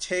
6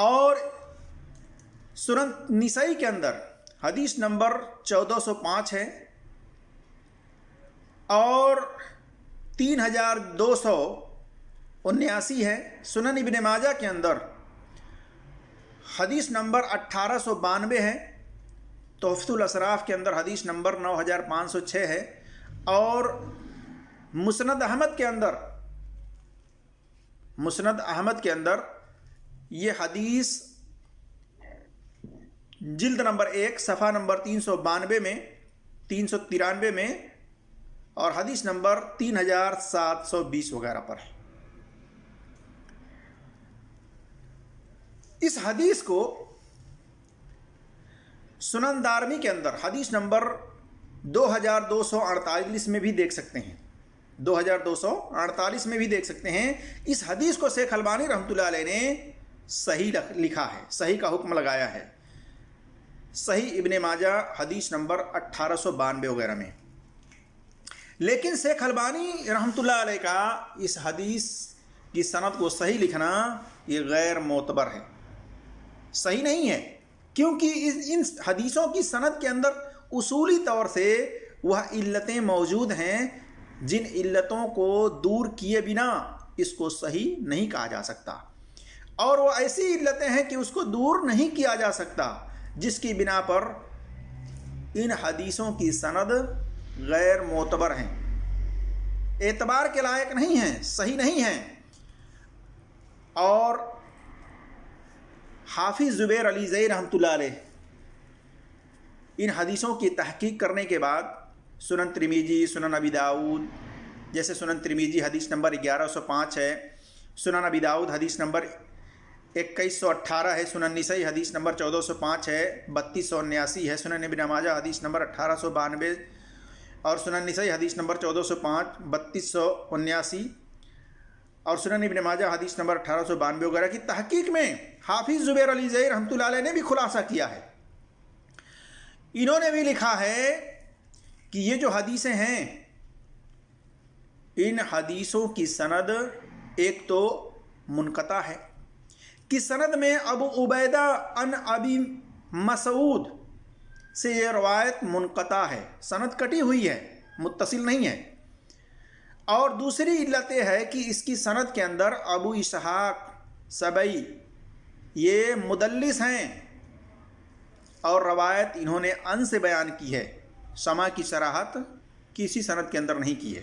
اور سنن نسائی کے اندر حدیث نمبر 1405 ہے اور 3279 ہے۔ سنن ابن ماجہ کے اندر حدیث نمبر 1892 ہے۔ تحفۃ الاسراف کے اندر حدیث نمبر 9506 ہے، اور مسند احمد کے اندر یہ حدیث جلد نمبر 1 صفحہ نمبر 393 میں اور حدیث نمبر 3720 وغیرہ پر ہے۔ اس حدیث کو سنن دارمی کے اندر حدیث نمبر 2248 میں بھی دیکھ سکتے ہیں، 2248 میں بھی دیکھ سکتے ہیں۔ اس حدیث کو شیخ البانی رحمۃ اللہ علیہ نے صحیح لکھا ہے، صحیح کا حکم لگایا ہے، صحیح ابن ماجہ حدیث نمبر 1892 وغیرہ میں۔ لیکن شیخ البانی رحمۃ اللہ علیہ کا اس حدیث کی سند کو صحیح لکھنا یہ غیر معتبر ہے، صحیح نہیں ہے، کیونکہ ان حدیثوں کی سند کے اندر اصولی طور سے وہ علتیں موجود ہیں جن علتوں کو دور کیے بنا اس کو صحیح نہیں کہا جا سکتا، اور وہ ایسی علتیں ہیں کہ اس کو دور نہیں کیا جا سکتا جس کی بنا پر ان حدیثوں کی سند غیر معتبر ہیں، اعتبار کے لائق نہیں ہیں، صحیح نہیں ہیں۔ اور حافظ زبیر علی زئی رحمۃ اللہ علیہ ان حدیثوں کی تحقیق کرنے کے بعد سنن ترمذی، سنن ابی داؤد، جیسے سنن ترمذی حدیث نمبر 1105 ہے، سنن ابی داؤد حدیث نمبر 2118 ہے، سنن نسائی حدیث نمبر 1405 ہے، 3279 ہے، سنن ابن ماجہ حدیث نمبر 1892 اور سنن نسائی حدیث نمبر 1405، 3279 اور سنن ابن ماجہ حدیث نمبر 1892 وغیرہ کی تحقیق میں حافظ زبیر علی زئی رحمۃ اللہ علیہ نے بھی خلاصہ کیا ہے۔ انہوں نے بھی لکھا ہے کہ یہ جو حدیثیں ہیں ان حدیثوں کی سند ایک تو منقطع ہے کہ سند میں ابو عبیدہ عن ابی مسعود سے یہ روایت منقطع ہے، سند کٹی ہوئی ہے، متصل نہیں ہے، اور دوسری علت یہ ہے کہ اس کی سند کے اندر ابو اسحاق سبعی یہ مدلس ہیں اور روایت انہوں نے ان سے بیان کی ہے، سما کی صراحت کسی سند کے اندر نہیں کی ہے،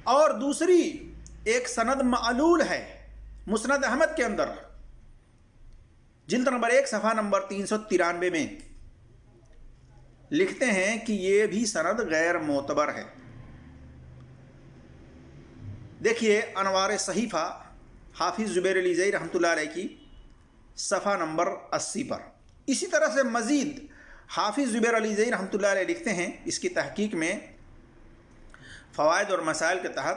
اور دوسری ایک سند معلول ہے مسند احمد کے اندر جلد نمبر 1 صفحہ نمبر 393 میں لکھتے ہیں کہ یہ بھی سند غیر معتبر ہے۔ دیکھیے انوار صحیفہ حافظ زبیر علی زئی رحمۃ اللہ علیہ کی صفحہ نمبر 80 پر۔ اسی طرح سے مزید حافظ زبیر علی زئی رحمۃ اللہ علیہ لکھتے ہیں اس کی تحقیق میں فوائد اور مسائل کے تحت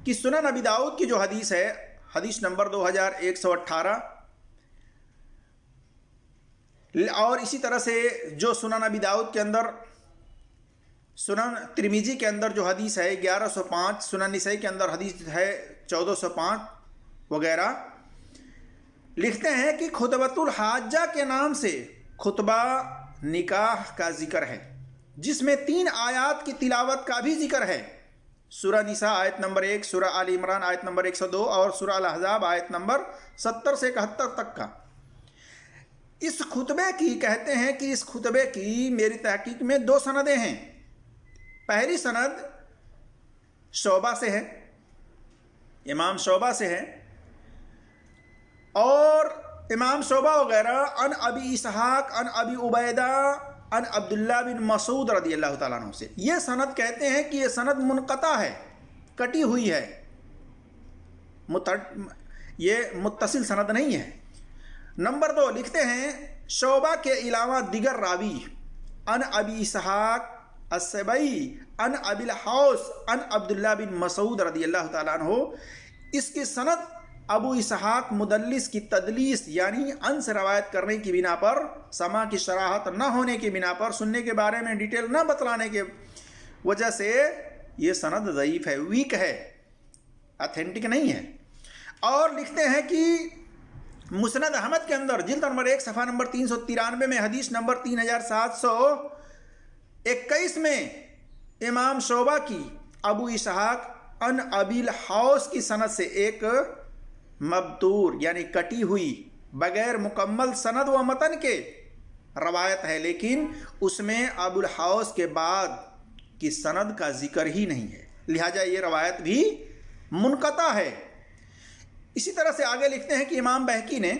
کہ سنن ابی داؤد کی جو حدیث ہے حدیث نمبر 2118 اور اسی طرح سے جو سنن ابی داؤد کے اندر سنن ترمذی کے اندر جو حدیث ہے 1105، سنن نسائی کے اندر حدیث ہے 1405 وغیرہ، لکھتے ہیں کہ خطبۃ الحاجہ کے نام سے خطبہ نکاح کا ذکر ہے جس میں 3 آیات کی تلاوت کا بھی ذکر ہے، سورہ نساء آیت نمبر 1، سورہ آل عمران آیت نمبر 102 اور سورہ الاحزاب آیت نمبر 70 سے 71 تک کا۔ اس خطبے کی کہتے ہیں کہ اس خطبے کی میری تحقیق میں 2 سندیں ہیں۔ پہلی سند شعبہ سے ہے، امام شعبہ سے ہے، اور امام شعبہ وغیرہ ان ابی اسحاق ان ابی عبیدہ ان عبداللہ بن مسعود رضی اللہ تعالیٰ عنہ سے۔ یہ سند کہتے ہیں کہ یہ سند منقطع ہے، کٹی ہوئی ہے، یہ متصل سند نہیں ہے۔ نمبر 2 لکھتے ہیں شعبہ کے علاوہ دیگر راوی ان ابی اسحاق السبعی ان ابی الحوص ان عبداللہ بن مسعود رضی اللہ تعالیٰ عنہ، اس کی سند ابو اسحاق مدلس کی تدلیس یعنی ان سے روایت کرنے کی بنا پر، سما کی شراحت نہ ہونے کی بنا پر، سننے کے بارے میں ڈیٹیل نہ بتلانے کے وجہ سے یہ سند ضعیف ہے، ویک ہے، اتھینٹک نہیں ہے۔ اور لکھتے ہیں کہ مسند احمد کے اندر جلد نمبر 1 صفحہ نمبر 393 میں حدیث نمبر 3721 میں امام شعبہ کی ابو اسحاق ان ابی الحوص کی سند سے ایک مبتور یعنی کٹی ہوئی بغیر مکمل سند و متن کے روایت ہے، لیکن اس میں ابو الحوص کے بعد کی سند کا ذکر ہی نہیں ہے، لہٰذا یہ روایت بھی منقطع ہے۔ اسی طرح سے آگے لکھتے ہیں کہ امام بہقی نے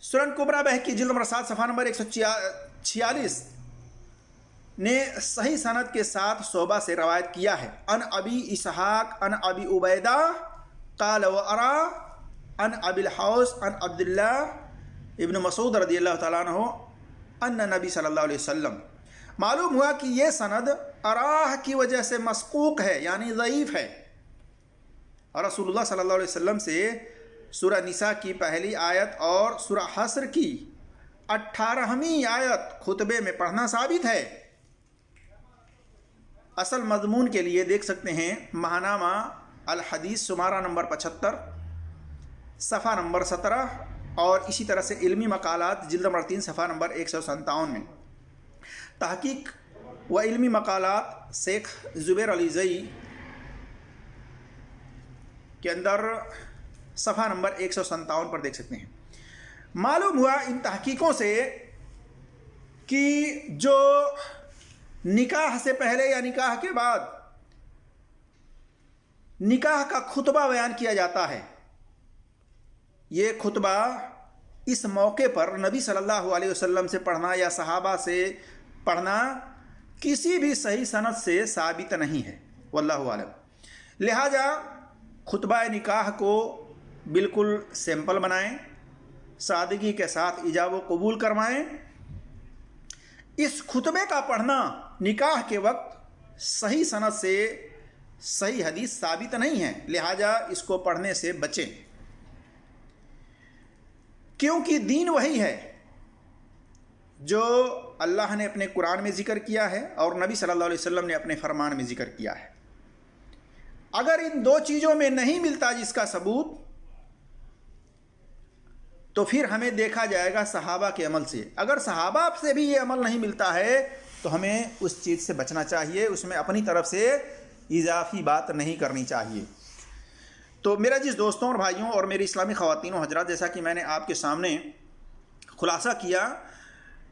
سنن کبریٰ بہقی جلد نمبر 7 صفحہ نمبر 146 نے صحیح سند کے ساتھ شعبہ سے روایت کیا ہے، ان ابی اسحاق ان ابی عبیدہ قال وارا ان ابی الحوص ان عبداللہ ابن مسعود رضی اللہ تعالیٰ عنہ ان نبی صلی اللہ علیہ وسلم۔ معلوم ہوا کہ یہ سند اراہ کی وجہ سے مسقوق ہے یعنی ضعیف ہے، اور رسول اللہ صلی اللہ علیہ وسلم سے سورہ نساء کی پہلی آیت اور سورہ حشر کی 18ویں آیت خطبے میں پڑھنا ثابت ہے۔ اصل مضمون کے لیے دیکھ سکتے ہیں ماہنامہ الحدیث شمارہ نمبر 75 صفحہ نمبر 17 اور اسی طرح سے علمی مقالات جلد نمبر 3 صفحہ نمبر 157 میں۔ تحقیق و علمی مقالات شیخ زبیر علی زئی کے اندر صفحہ نمبر 157 پر دیکھ سکتے ہیں۔ معلوم ہوا ان تحقیقوں سے کہ جو نکاح سے پہلے یا نکاح کے بعد نکاح کا خطبہ بیان کیا جاتا ہے، یہ خطبہ اس موقع پر نبی صلی اللہ علیہ وسلم سے پڑھنا یا صحابہ سے پڑھنا کسی بھی صحیح سند سے ثابت نہیں ہے، واللہ اعلم۔ لہذا خطبہ نکاح کو بالکل سمپل بنائیں، سادگی کے ساتھ ایجاب و قبول کروائیں۔ اس خطبے کا پڑھنا نکاح کے وقت صحیح سند سے صحیح حدیث ثابت نہیں ہے، لہذا اس کو پڑھنے سے بچیں، کیونکہ دین وہی ہے جو اللہ نے اپنے قرآن میں ذکر کیا ہے اور نبی صلی اللہ علیہ وسلم نے اپنے فرمان میں ذکر کیا ہے۔ اگر ان دو چیزوں میں نہیں ملتا جس کا ثبوت، تو پھر ہمیں دیکھا جائے گا صحابہ کے عمل سے۔ اگر صحابہ سے بھی یہ عمل نہیں ملتا ہے تو ہمیں اس چیز سے بچنا چاہیے، اس میں اپنی طرف سے اضافی بات نہیں کرنی چاہیے۔ تو میرا جس دوستوں اور بھائیوں اور میری اسلامی خواتین و حضرات، جیسا کہ میں نے آپ کے سامنے خلاصہ کیا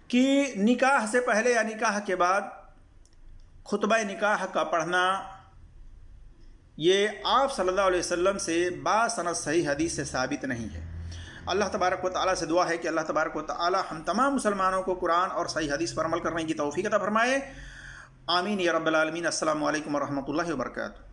کہ نکاح سے پہلے یا نکاح کے بعد خطبہ نکاح کا پڑھنا یہ آپ صلی اللہ علیہ وسلم سے باسند صحیح حدیث سے ثابت نہیں ہے۔ اللہ تبارک و تعالیٰ سے دعا ہے کہ اللہ تبارک و تعالیٰ ہم تمام مسلمانوں کو قرآن اور صحیح حدیث پر عمل کرنے کی توفیق عطا فرمائے، آمین یا رب العالمین۔ السلام علیکم ورحمۃ اللہ وبرکاتہ۔